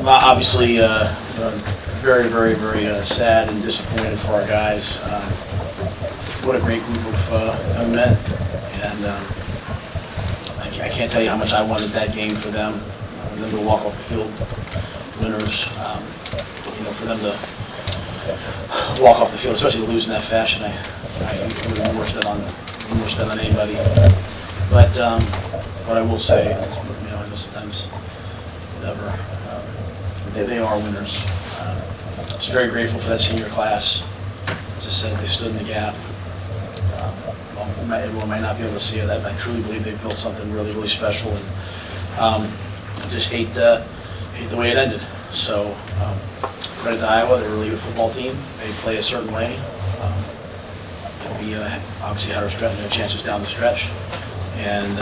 Obviously, very, very, very sad and disappointed for our guys. What a great group of young men, and I can't tell you how much I wanted that game for them. Them to walk off the field winners. For them to walk off the field, especially to lose in that fashion, I would wish that on anybody. But what I will say is, I know sometimes, whatever. They are winners. Just very grateful for that senior class. As I said, they stood in the gap. Everyone might not be able to see it. I truly believe they built something really, really special. And I just hate the way it ended. So credit to Iowa. They're a really good football team. They play a certain way. We obviously had our chances down the stretch, and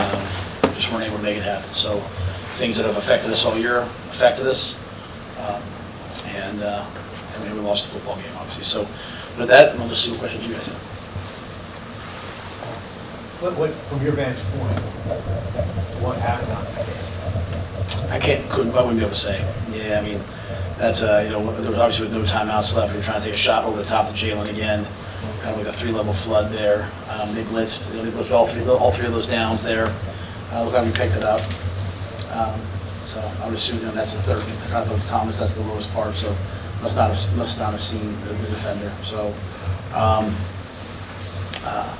just weren't able to make it happen. So things that have affected us all year affected us. And we lost the football game, obviously. So with that, we'll just see what questions you guys have. From your vantage point, what happened on that game? I wouldn't be able to say. Yeah, I mean, that's, there was obviously no timeouts left. We were trying to take a shot over the top of Jalen again. Kind of like a 3-level flood there. They blitzed. They blitzed all three of those downs there. Look how we picked it up. So I would assume that's the third. I thought Thomas, that's the lowest part. So must not have seen the defender. So,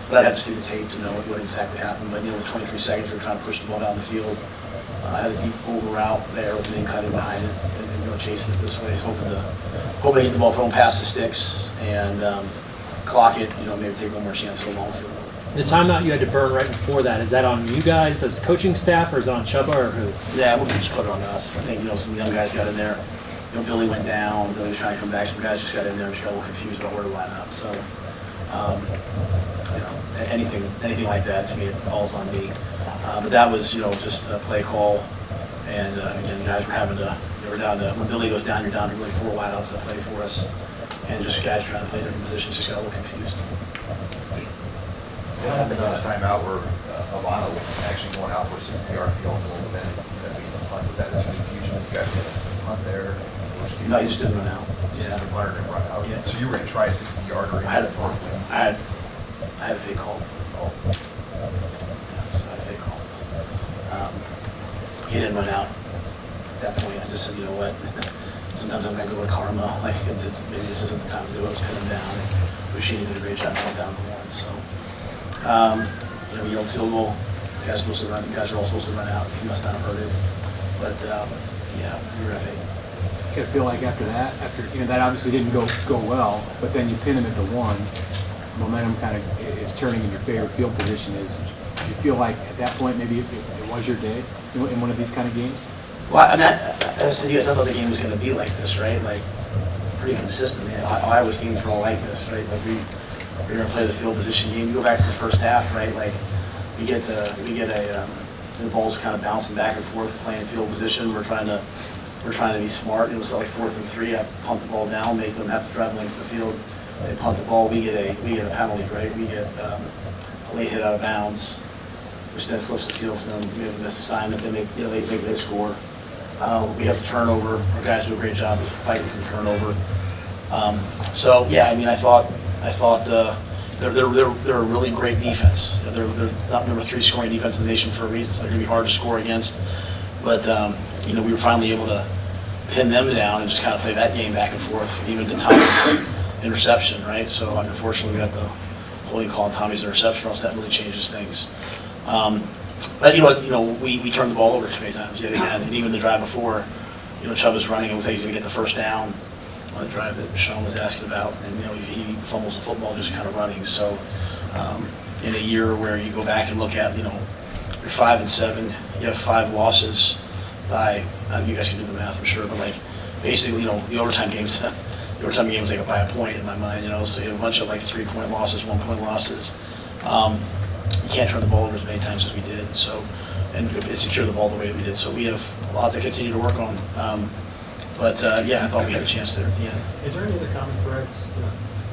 but I'd have to see the tape to know what exactly happened. But with 23 seconds, we were trying to push the ball down the field. I had a deep over route there with an in-cutting behind it, and chasing it this way, hoping to hit the ball, throwing past the sticks, and clock it. Maybe take one more chance at a long field. The timeout you had to burn right before that, is that on you guys as coaching staff, or is it on Chubba, or who? Yeah, we'll just put it on us. I think, some young guys got in there. Billy went down. Billy was trying to come back. Some guys just got in there and just got a little confused about where to line up. So, anything like that, to me, it falls on me. But that was, just a play call. And, again, guys were they were down to, when Billy goes down, you're down to really 4 wideouts that play for us. And just guys trying to play different positions just got a little confused. What happened on a timeout where Alana was actually going out for a 60-yard field goal, and then was that just confusion? You guys had a punt there? No, he just didn't run out. Yeah. The punter didn't run out. Yeah. So you were going to try a 60-yarder? I had a fake call. Yeah, so I had a fake call. He didn't run out at that point. I just said, you know what? Sometimes I'm going to go with karma. Like, maybe this isn't the time to do it. Let's pin him down. Bushini did a great job going down the one. So, we yelled field goal. The guys are all supposed to run out. He must not have heard it. But, yeah, we were going I feel like after that obviously didn't go well, but then you pin him at the 1. Momentum kind of is turning in your favor. Field position is. Do you feel like at that point maybe it was your day in one of these kind of games? Well, I said to you guys, I thought the game was going to be like this, right? Like, pretty consistent. Iowa's games were all like this, right? Like, we're going to play the field position game. You go back to the first half, right? Like, the ball's kind of bouncing back and forth, playing field position. We're trying to be smart. It was like 4th and 3. I punt the ball down, make them have to drive length of the field. They punt the ball. We get a penalty, right? We get a late hit out of bounds, which then flips the field for them. We have a missed assignment. They score. We have a turnover. Our guys do a great job of fighting for the turnover. So yeah, I thought they're a really great defense. They're not number 3 scoring defense in the nation for a reason. So they're going to be hard to score against. But we were finally able to pin them down and just kind of play that game back and forth, even to Tommy's interception, right? So unfortunately, we got the holding call on Tommy's interception, or else that really changes things. But we turned the ball over too many times yet again, and even the drive before, Chubb was running and we thought he was going to get the first down on the drive that Sean was asking about, and he fumbles the football just kind of running. So in a year where you go back and look at, you're 5-7, you have 5 losses by, you guys can do the math, I'm sure, but like basically, the overtime games like by a point in my mind, so you have a bunch of like 3-point losses, 1-point losses. You can't turn the ball over as many times as we did, and secure the ball the way we did. So we have a lot to continue to work on. But yeah, I thought we had a chance there at the end. Is there any other common threads?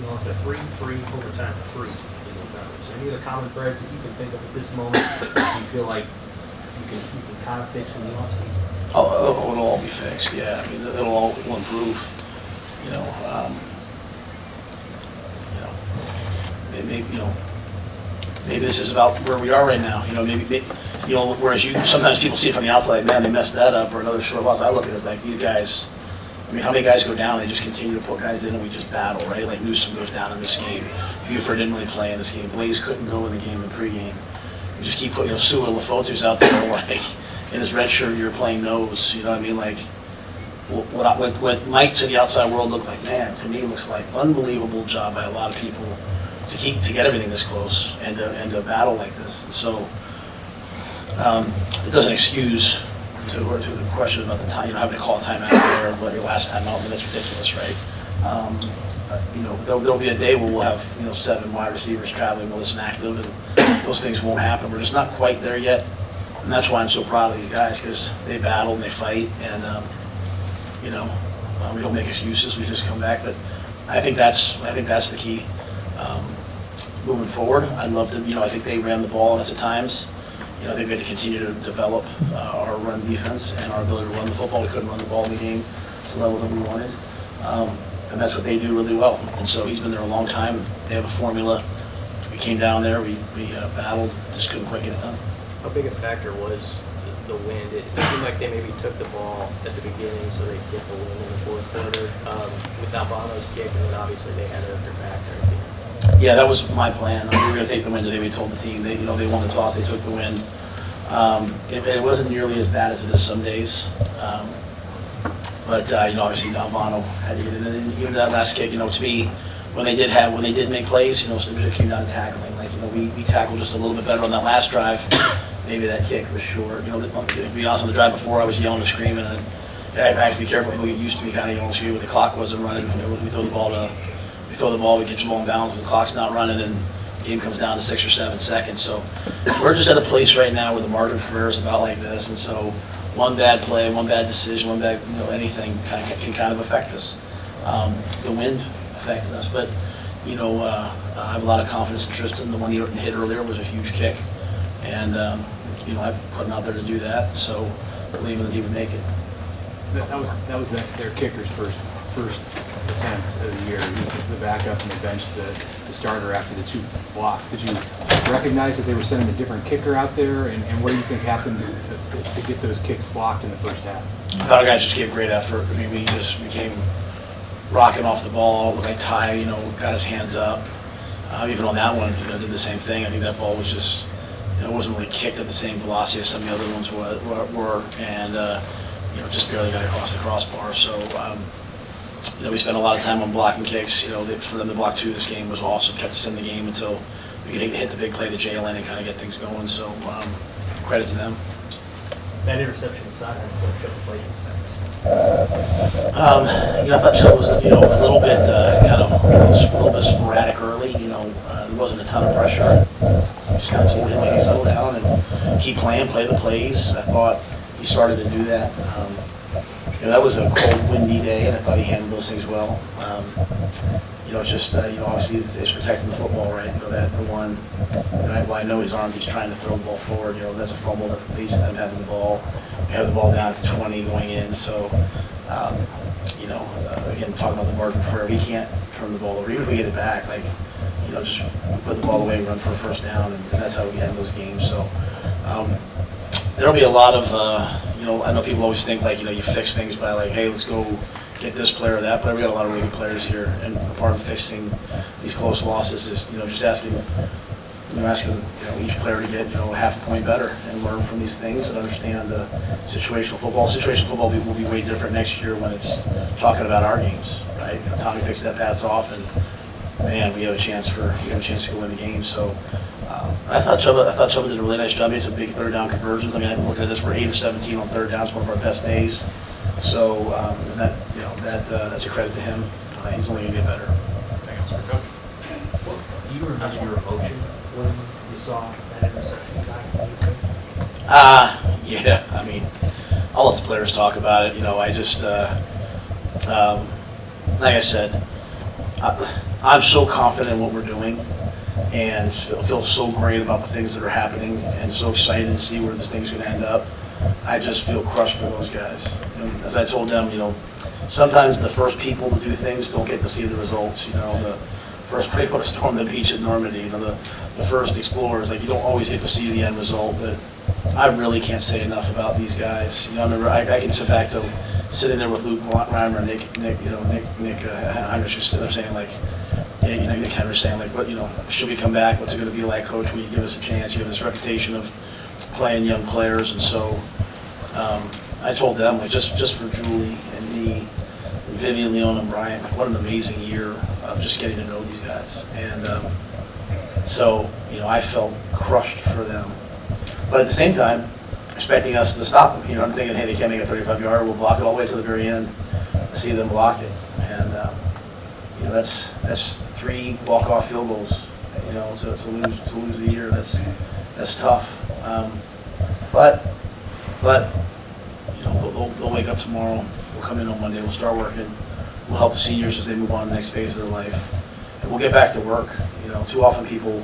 You lost a 3-3 overtime 3. Any other common threads that you can think of at this moment that you feel like you can kind of fix in the offseason? It'll all be fixed, yeah. I mean, it'll all will improve, you know. Maybe this is about where we are right now. Whereas sometimes people see it from the outside, man, they messed that up, or another short loss. I look at it as like, these guys, I mean, how many guys go down, they just continue to put guys in and we just battle, right? Like Newsom goes down in this game. Buford didn't really play in this game. Blaze couldn't go in the game in pregame. We just keep putting, Sue and LaFotu's out there, like, in his red shirt, you're playing nose, you know what I mean? Like, what Mike to the outside world looked like, man, to me looks like unbelievable job by a lot of people to get everything this close and to battle like this. And so it doesn't excuse to the question about the time, having to call a timeout there, but your last timeout, I mean, that's ridiculous, right? There'll be a day where we'll have 7 wide receivers traveling with us and active, and those things won't happen. We're just not quite there yet, and that's why I'm so proud of these guys, because they battle and they fight, and we don't make excuses. We just come back. But I think that's the key. Moving forward, I'd love to. I think they ran the ball on us at times. I think we had to continue to develop our run defense and our ability to run the football. We couldn't run the ball in the game to the level that we wanted. And that's what they do really well. And so he's been there a long time. They have a formula. We came down there, we battled, just couldn't quite get it done. How big a factor was the wind? It seemed like they maybe took the ball at the beginning so they could get the wind in the fourth quarter. With Albano's kick, and then obviously they had it at their back and everything. Yeah, that was my plan. We were going to take the wind today. We told the team they won the toss, they took the wind. It wasn't nearly as bad as it is some days. But obviously Albano had to get it. And even that last kick, to me, when they did make plays, so it came down to tackling. Like, we tackled just a little bit better on that last drive. Maybe that kick was short. To be honest, on the drive before, I was yelling and screaming, and I have to be careful. We used to be kind of yelling and screaming, but the clock wasn't running. We throw the ball, we get the ball in bounds, the clock's not running, and the game comes down to 6 or 7 seconds. So we're just at a place right now where the margin for error is about like this, and so one bad play, one bad decision, one bad anything can kind of affect us. The wind affected us, but I have a lot of confidence in Tristan. The one he hit earlier was a huge kick, and I put him out there to do that, so believing that he would make it. That was their kicker's first attempt of the year. He was the backup and they benched the starter after the 2 blocks. Did you recognize that they were sending a different kicker out there, and what do you think happened to get those kicks blocked in the first half? I thought our guys just gave great effort. I mean, we just became rocking off the ball. Like Ty, got his hands up. Even on that one, did the same thing. I think that ball was just, it wasn't really kicked at the same velocity as some of the other ones were, and just barely got across the crossbar. So, we spent a lot of time on blocking kicks. For them to block 2 this game was awesome. Kept us in the game until we could hit the big play to JLN and kind of get things going. So, credit to them. That interception aside, I think a couple plays in seconds. I thought Chubb was, a little bit sporadic early. There wasn't a ton of pressure. Just kind of told him to settle down and keep playing, play the plays. I thought he started to do that. That was a cold, windy day, and I thought he handled those things well. Obviously it's protecting the football, right? That the one, I know his arm, he's trying to throw the ball forward. That's a fumble that leads to them having the ball. We have the ball down at the 20 going in, so, again, talking about the margin for error, we can't turn the ball over. Even if we get it back, just put the ball away, run for a first down, and that's how we end those games. So, there'll be a lot of, I know people always think you fix things by hey, let's go get this player or that player. We got a lot of really good players here, and part of fixing these close losses is, just asking each player to get, half a point better and learn from these things and understand the situational football. Situational football will be way different next year when it's talking about our games, right? Tommy picks that pass off, and man, we have a chance to go win the game. So. I thought Chubb did a really nice job. He had some big 3rd down conversions. I mean, I'm looking at this. We're 8 of 17 on 3rd downs, one of our best days. So that's a credit to him. He's only going to get better. Do you remember your emotion when you saw that interception back? Yeah. I mean, I'll let the players talk about it. I just, like I said, I'm so confident in what we're doing. And feel so great about the things that are happening, and so excited to see where this thing's going to end up. I just feel crushed for those guys. And as I told them, sometimes the first people to do things don't get to see the results. The first people to storm the beach at Normandy, the first explorers, like you don't always get to see the end result, but I really can't say enough about these guys. I remember I can sit back to sitting there with Luke Reimer, Nick Heinrich just sitting there saying like, yeah, Nick Heinrich saying like, what, should we come back? What's it going to be like, Coach? Will you give us a chance? You have this reputation of playing young players, and so I told them like just for Julie and me, Vivian, Leon, and Brian, what an amazing year of just getting to know these guys, and so I felt crushed for them. But at the same time, expecting us to stop them. I'm thinking, hey, they can't make a 35-yarder. We'll block it all the way to the very end. See them block it, and that's 3 walk-off field goals. To lose the year. That's tough. But they'll wake up tomorrow. We'll come in on Monday. We'll start working. We'll help the seniors as they move on to the next phase of their life, and we'll get back to work. Too often people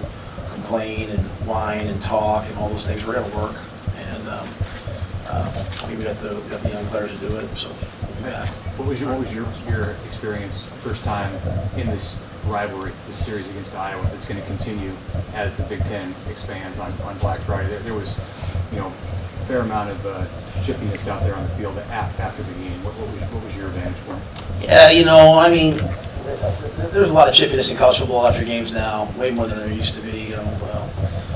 complain and whine and talk and all those things. We're going to work, and I think we got the young players to do it. So we'll be back. What was your experience first time in this rivalry, this series against Iowa that's going to continue as the Big Ten expands on Black Friday? There was, a fair amount of chippiness out there on the field after the game. What was your advantage for? Yeah, there's a lot of chippiness in college football after games now, way more than there used to be.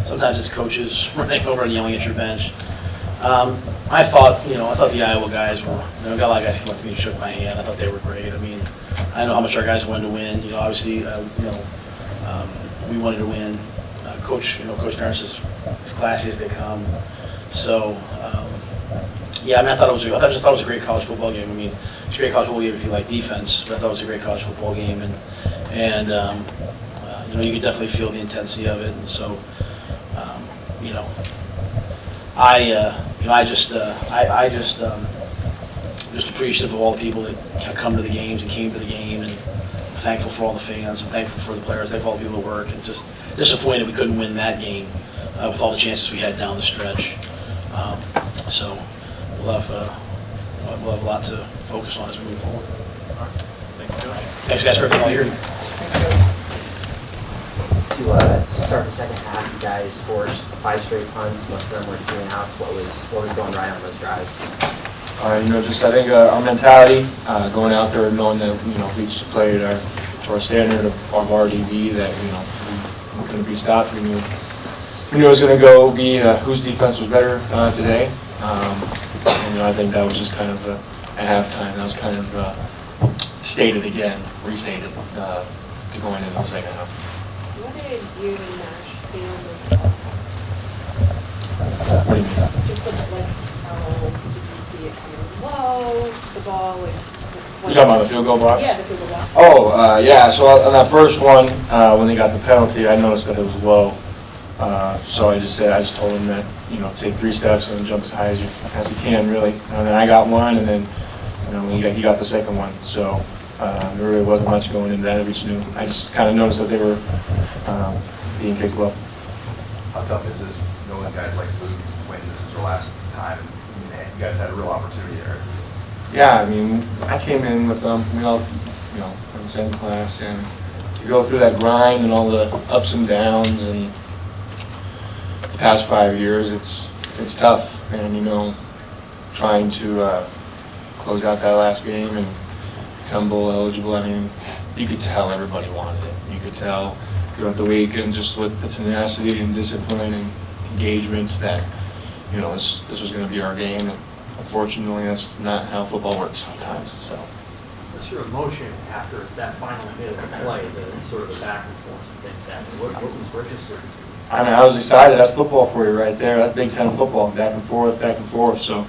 Sometimes it's coaches running over and yelling at your bench. I thought the Iowa guys were, got a lot of guys came up to me and shook my hand. I thought they were great. I know how much our guys wanted to win. Obviously, we wanted to win. Coach Ferentz is as classy as they come. So, I thought it was a great college football game. It's a great college football game if you like defense, but I thought it was a great college football game, and you could definitely feel the intensity of it, and so, just appreciative of all the people that come to the games and came to the game, and thankful for all the fans, and thankful for the players, thankful for all the people that worked, and just disappointed we couldn't win that game with all the chances we had down the stretch. So we'll have a lot to focus on as we move forward. Thanks, guys, for everything all year. To start the second half, you guys forced 5 straight punts. Most of them were 3 and outs. What was going right on those drives? I think our mentality, going out there knowing that we just played to our standard of our RDB, that we couldn't be stopped. We knew it was going to be whose defense was better today. I think that was just kind of at halftime. That was kind of restated to going into the second half. What did you and Nash see on this call? What do you mean? Just how did you see it coming low, the ball? You talking about the field goal box? Yeah, the field goal box. So on that first one, when they got the penalty, I noticed that it was low. So I just told him that, take 3 steps and jump as high as you can, really. And then I got one, and then, he got the second one. So there really wasn't much going into that. I just kind of noticed that they were being kicked low. How tough is this knowing guys like Luke when this is your last time? You guys had a real opportunity there. Yeah, I came in with them. We all, in the same class, and to go through that grind and all the ups and downs and the past 5 years, it's tough. And trying to close out that last game and become bowl eligible. You could tell everybody wanted it. You could tell throughout the week, and just with the tenacity and discipline and engagement that this was going to be our game. And unfortunately, that's not how football works sometimes. So. What's your emotion after that final bit of the play, the sort of the back and forth and things happening? What was registered? I was excited. That's football for you right there. That's Big Ten football, back and forth. So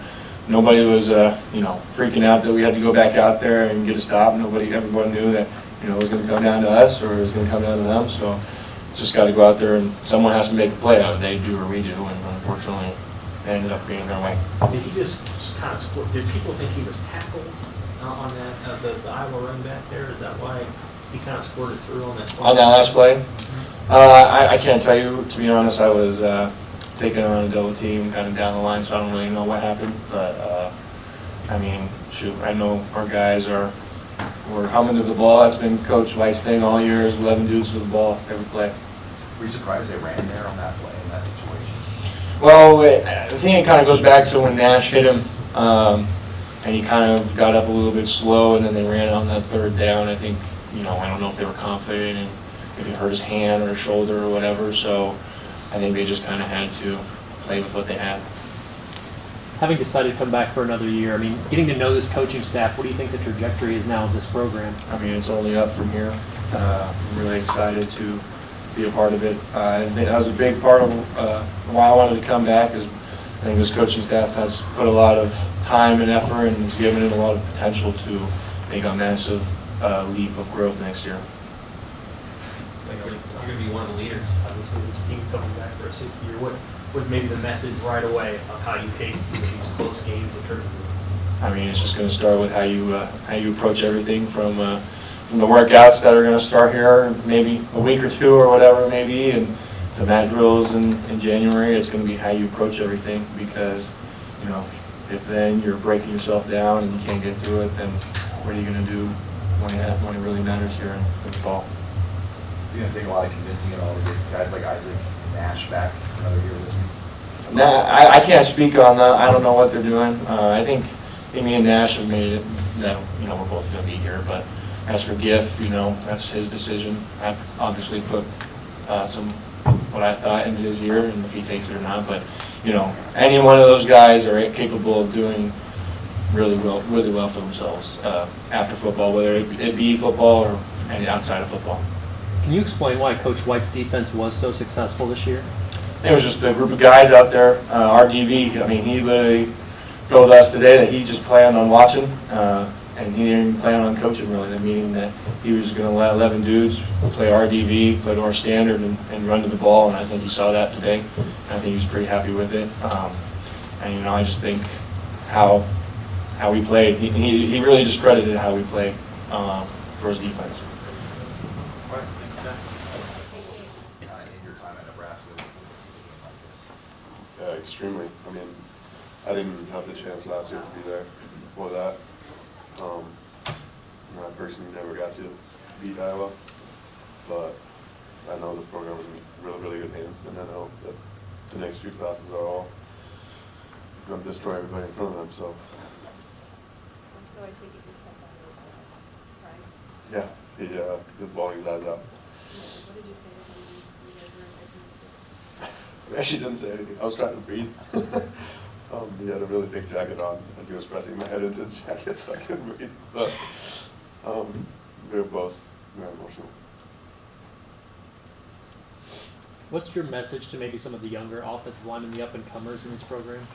nobody was, freaking out that we had to go back out there and get a stop. Everyone knew that, it was going to come down to us or it was going to come down to them. So just got to go out there and someone has to make a play out of it. They do or we do, and unfortunately, it ended up being their way. Did he just kind of split? Did people think he was tackled on that the Iowa run back there? Is that why he kind of squirted through on that? On that last play? I can't tell you, to be honest. I was taken on a double team kind of down the line, so I don't really know what happened. But, I mean, shoot, I know our guys we're humming to the ball. That's been Coach White's thing all year, is 11 dudes to the ball every play. Were you surprised they ran there on that play, in that situation? Well, I think it kind of goes back to when Nash hit him, and he kind of got up a little bit slow, and then they ran on that third down. I think, I don't know if they were confident and if he hurt his hand or his shoulder or whatever, so I think they just kind of had to play with what they had. Having decided to come back for another year, I mean, getting to know this coaching staff, what do you think the trajectory is now of this program? I mean, it's only up from here. I'm really excited to be a part of it. That was a big part of why I wanted to come back, is I think this coaching staff has put a lot of time and effort and has given it a lot of potential to make a massive leap of growth next year. You're going to be one of the leaders, obviously, this team coming back for a sixth year. What maybe the message right away of how you take these close games in terms of? I mean, it's just going to start with how you approach everything from the workouts that are going to start here, maybe a week or two or whatever it may be, and the mat drills in January. It's going to be how you approach everything, because if then you're breaking yourself down and you can't get through it, then what are you going to do when it really matters here in the fall? It's going to take a lot of convincing and all to get guys like Isaac and Nash back another year with you. Nah, I can't speak on that. I don't know what they're doing. I think me and Nash have made it that we're both going to be here. But as for Giff, that's his decision. I've obviously put what I thought into his year, and if he takes it or not. But any one of those guys are capable of doing really well for themselves after football, whether it be football or any outside of football. Can you explain why Coach White's defense was so successful this year? It was just a group of guys out there. RDV, I mean, he literally told us today that he just planned on watching, and he didn't even plan on coaching really, meaning that he was going to let 11 dudes play RDV, play to our standard, and run to the ball, and I think he saw that today. I think he was pretty happy with it. And I just think how we played, he really discredited how we played for his defense. In your time at Nebraska, like this? Yeah, extremely. I mean, I didn't have the chance last year to be there before that. I personally never got to beat Iowa, but I know this program is in really, really good hands, and I know that the next few classes are all going to destroy everybody in front of them. So. So I take it your stepdad was surprised? Yeah, he was bawling his eyes out. What did you say to him? You guys were in He actually didn't say anything. I was trying to breathe. He had a really thick jacket on, and he was pressing my head into the jacket so I couldn't breathe. But we were both very emotional. What's your message to maybe some of the younger offensive linemen, the up-and-comers in this program?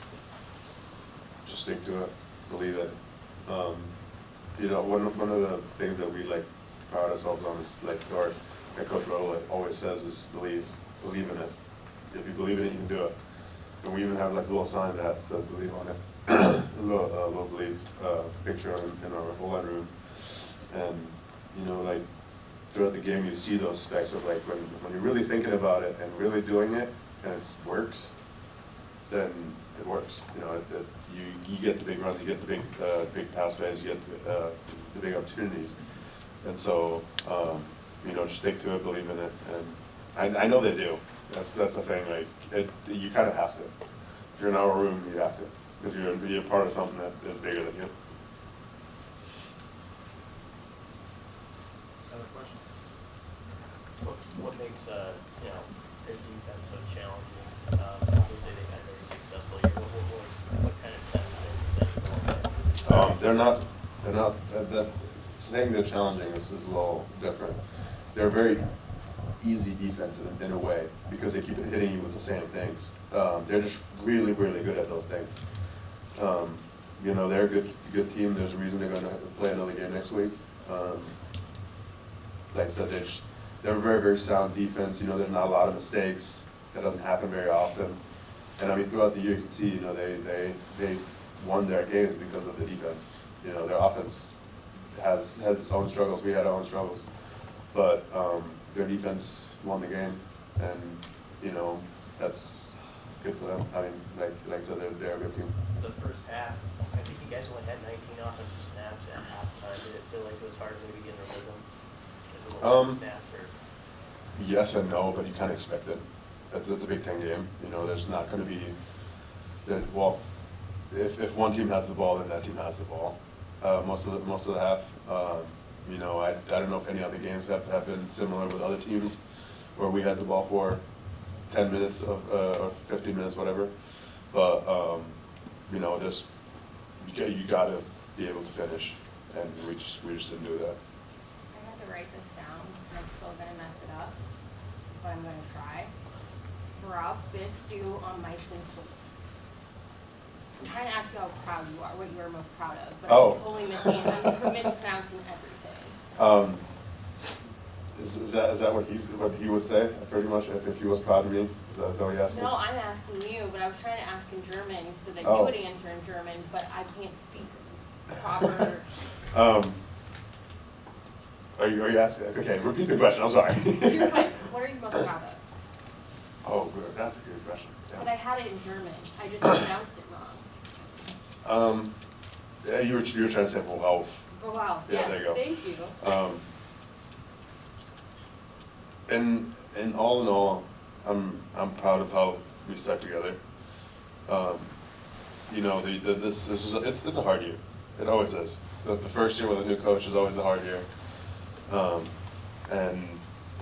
Just stick to it. Believe it. One of the things that we pride ourselves on is Coach Rowe always says is believe in it. If you believe in it, you can do it. And we even have a little sign that says "Believe" on it, a little believe picture in our whole line room. And throughout the game, you see those specs of when you're really thinking about it and really doing it, and it works, then it works. You get the big runs, you get the big pass plays, you get the big opportunities. And so just stick to it, believe in it, and I know they do. That's the thing. You kind of have to. If you're in our room, you have to, because you're part of something that is bigger than you. Other questions? What makes their defense so challenging? Obviously, they've had a very successful year. What kind of test that you They're not. Saying they're challenging is a little different. They're very easy defense in a way, because they keep hitting you with the same things. They're just really, really good at those things. They're a good team. There's a reason they're going to play another game next week. Like I said, they're a very, very sound defense. There's not a lot of mistakes. That doesn't happen very often. And I mean, throughout the year, you can see, they won their games because of the defense. Their offense has its own struggles. We had our own struggles, but their defense won the game, and that's good for them. I mean, like I said, they're a good team. The first half, I think you guys only had 19 offensive snaps at halftime. Did it feel like it was hard to maybe get in a rhythm? Snaps or? Yes and no, but you kind of expect it. It's a Big Ten game. You know, there's not going to be, well, if one team has the ball, then that team has the ball. Most of the half. You know, I don't know if any other games have been similar with other teams where we had the ball for 10 minutes or 15 minutes, whatever. But you know, just you got to be able to finish, and we just didn't do that. I had to write this down, and I'm still gonna mess it up, but I'm gonna try. Drop this stew on mice and swoops. I'm trying to ask you how proud you are, what you are most proud of, but Oh. I'm totally I'm mispronouncing everything. Is that what he would say? Pretty much, if he was proud of me, is that what he asked me? No, I'm asking you, but I was trying to ask in German. You said that you Oh. would answer in German, but I can't speak proper. Are you asking? Okay, repeat the question. I'm sorry. You're fine. What are you most proud of? Oh, good. That's a good question. But I had it in German. I just pronounced it wrong. Yeah, you were trying to say worauf. Oh wow. Yeah, Yes, there you go. thank you. In all, I'm proud of how we stuck together. You know, it's a hard year. It always is. The first year with a new coach is always a hard year. And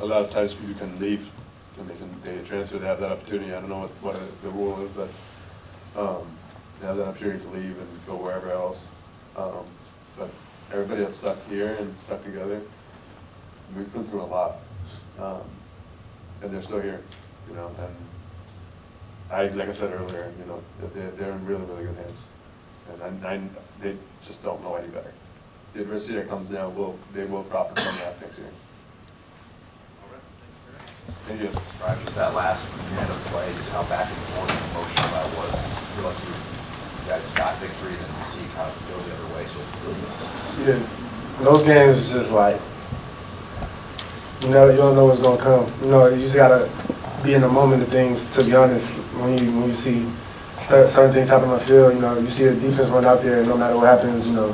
a lot of times people can leave and they transfer. They have that opportunity. I don't know what the rule is, but they have that opportunity to leave and go wherever else. But everybody that's stuck here and stuck together, we've been through a lot. And they're still here, you know, and like I said earlier, you know, they're in really, really good hands. And they just don't know any better. The adversity that comes down, they will profit from that next year. Thank you. Describe just that last minute of play, just how back and forth and emotional that was. I feel like you guys got victory, then to see how it go the other way, so it's really good. Yeah, those games is just like, you don't know what's gonna come. You know, you just gotta be in the moment of things. To be honest, when you see certain things happen on the field, you know, you see the defense run out there, and no matter what happens, you know,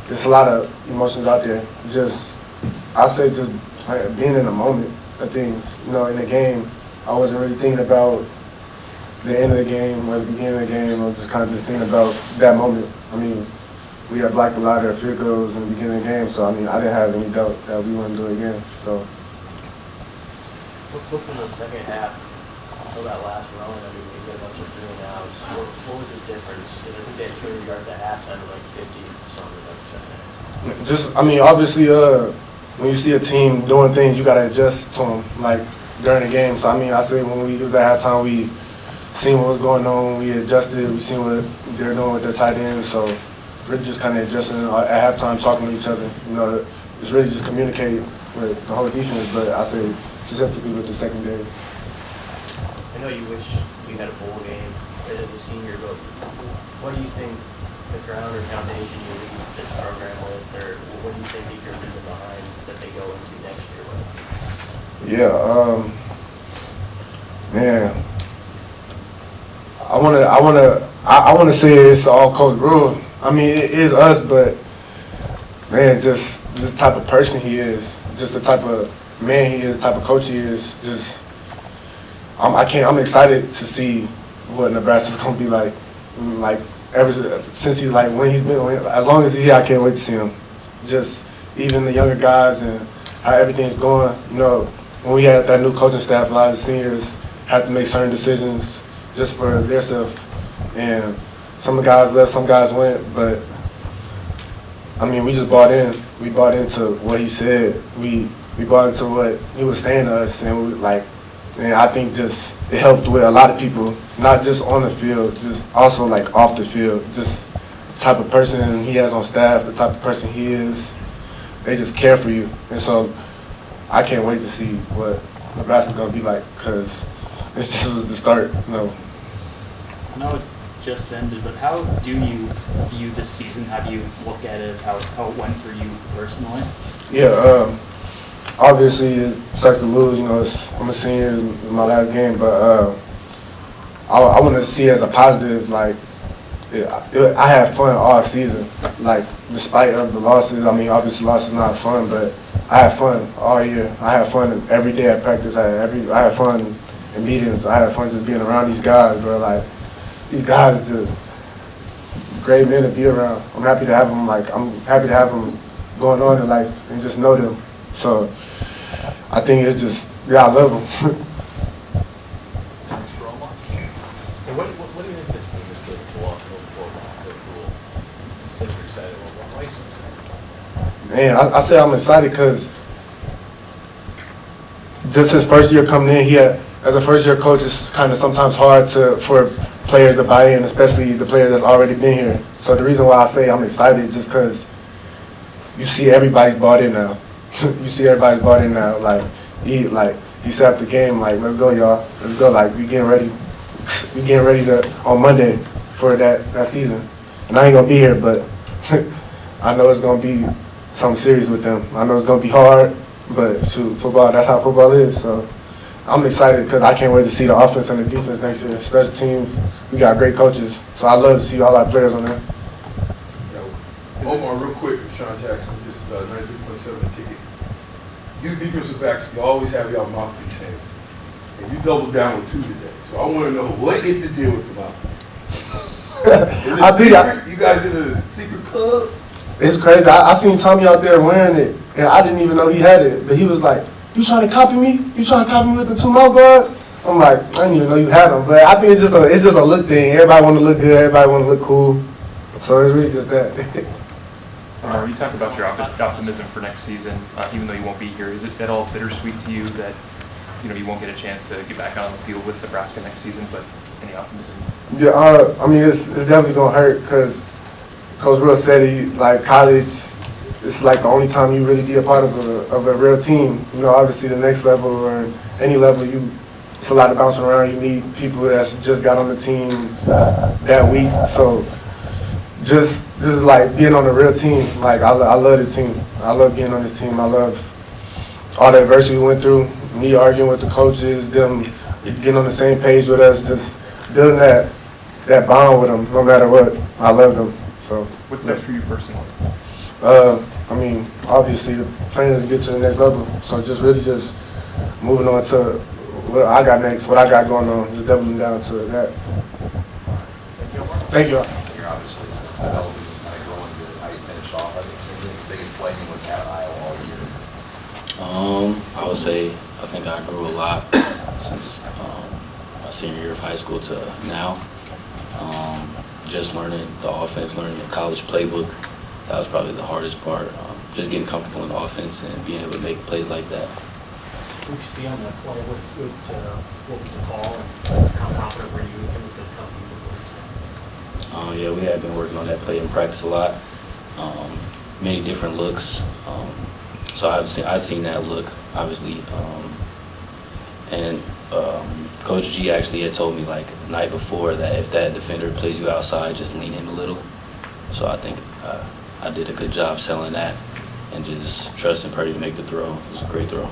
there's a lot of emotions out there. I say just being in the moment of things. You know, in the game, I wasn't really thinking about the end of the game or the beginning of the game. I was just kind of thinking about that moment. I mean, we had blocked a lot of field goals in the beginning of the game, so I mean, I didn't have any doubt that we wouldn't do it again. So. Look in the second half, until that last run, I mean, we get a bunch of 3-and-outs. What was the difference? Because I think they had 200 yards at halftime and like 50-something like the second half. Just, I mean, obviously, when you see a team doing things, you gotta adjust to them, like during the game. So I mean, I say when we was at halftime, we seen what was going on, we adjusted, we seen what they're doing with their tight ends. So we're just kind of adjusting at halftime, talking to each other. You know, it's really just communicating with the whole defense. But I say specifically with the secondary. I know you wish you had a bowl game as a senior, but what do you think the ground or foundation you leave this program with, or what do you think you're leaving behind that they go into next year with? Yeah, man, I wanna say it's all Coach Rule. I mean, it is us, but man, just the type of person he is, just the type of man he is, the type of coach he is. Just, I'm excited to see what Nebraska's gonna be like. Like ever since as long as he's here, I can't wait to see him. Just even the younger guys and how everything's going. You know, when we had that new coaching staff, a lot of the seniors had to make certain decisions just for their self. And some of the guys left, some guys went, but I mean, we just bought in. We bought into what he said. We bought into what he was saying to us, and and I think just it helped with a lot of people, not just on the field, just also like off the field. Just the type of person he has on staff, the type of person he is, they just care for you. And so I can't wait to see what Nebraska's gonna be like, because it's just the start, you know. I know it just ended, but how do you view this season? How do you look at it, how it went for you personally? Yeah, obviously it sucks to lose, you know, I'm a senior in my last game, but I want to see it as a positive. Like, I had fun all season. Like, despite of the losses, I mean, obviously losses not fun, but I had fun all year. I had fun every day at practice. I had fun in meetings. I had fun just being around these guys, bro. Like, these guys just great men to be around. I'm happy to have them. Like, I'm happy to have them going on in life and just know them. So I think it's just, yeah, I love them. And what do you think this game is good for the rule? Since you're excited, why are you so excited? Man, I say I'm excited because just his first year coming in, as a first year coach, it's kind of sometimes hard for players to buy in, especially the player that's already been here. So the reason why I say I'm excited is just because you see everybody's bought in now. You see everybody's bought in now. He set up the game like, let's go, y'all. Let's go. Like, we getting ready. We getting ready on Monday for that season. And I ain't gonna be here, but I know it's gonna be something serious with them. I know it's gonna be hard, but shoot, football, that's how football is. So I'm excited because I can't wait to see the offense and the defense next year. Special teams, we got great coaches. So I love to see all our players on there. Omar, real quick, Sean Jackson, this is 93.7 The Ticket. You defensive backs, you always have your mouthpiece handy. And you doubled down with 2 today. So I want to know, what is the deal with the mouthpiece? You guys in a secret club? It's crazy. I seen Tommy out there wearing it, and I didn't even know he had it. But he was like, you trying to copy me? You trying to copy me with the 2 mouth guards? I'm like, I didn't even know you had them. But I think it's just a look thing. Everybody want to look good. Everybody want to look cool. So it's really just that. You talked about your optimism for next season, even though you won't be here. Is it at all bittersweet to you that you won't get a chance to get back on the field with Nebraska next season? But any optimism? Yeah, I mean, it's definitely gonna hurt because Coach Real said like college, it's like the only time you really be a part of a real team. You know, obviously the next level or any level, it's a lot of bouncing around. You meet people that just got on the team that week, so. Just like being on a real team. Like I love the team. I love being on this team. I love all the adversity we went through. Me arguing with the coaches, them getting on the same page with us, just building that bond with them. No matter what, I love them. So. What's that for you personally? I mean, obviously the plan is to get to the next level. So just moving on to what I got next, what I got going on, just doubling down to that. Thank you. You're obviously developing, kind of growing to how you finished off. I think the biggest play you was out of Iowa all year. I would say I think I grew a lot since my senior year of high school to now. Just learning the offense, learning the college playbook, that was probably the hardest part. Just getting comfortable in the offense and being able to make plays like that. What did you see on that play? What was the call and how confident were you it was going to come to you? Yeah, we had been working on that play in practice a lot. Many different looks. So I've seen that look, obviously. And Coach G actually had told me like the night before that if that defender plays you outside, just lean in a little. So I think I did a good job selling that and just trusting Purdy to make the throw. It was a great throw.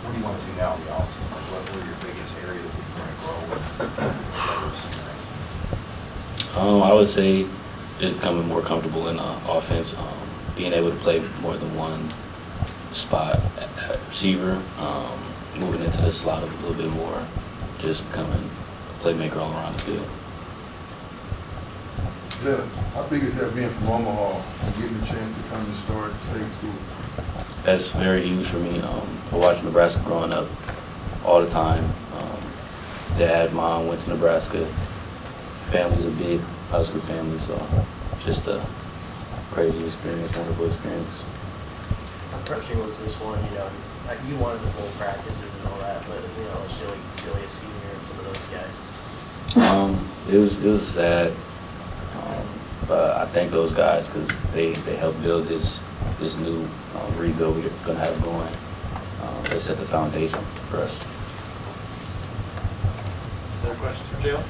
What do you want to do now in the offseason? Like, what are your biggest areas that you're going to grow with? I would say just becoming more comfortable in offense, being able to play more than one spot at receiver, moving into the slot a little bit more, just becoming a playmaker all around the field. Yeah, how big is that being from Omaha and getting the chance to come to start state school? That's very huge for me. I watched Nebraska growing up all the time. Dad, mom went to Nebraska. Family's a big Husker family, so just a crazy experience, wonderful experience. How crushing was this one? You wanted the full practices and all that, but it's really a senior and some of those guys. It was sad, but I thank those guys because they helped build this new rebuild we're gonna have going. They set the foundation for us. Other questions for Jalen?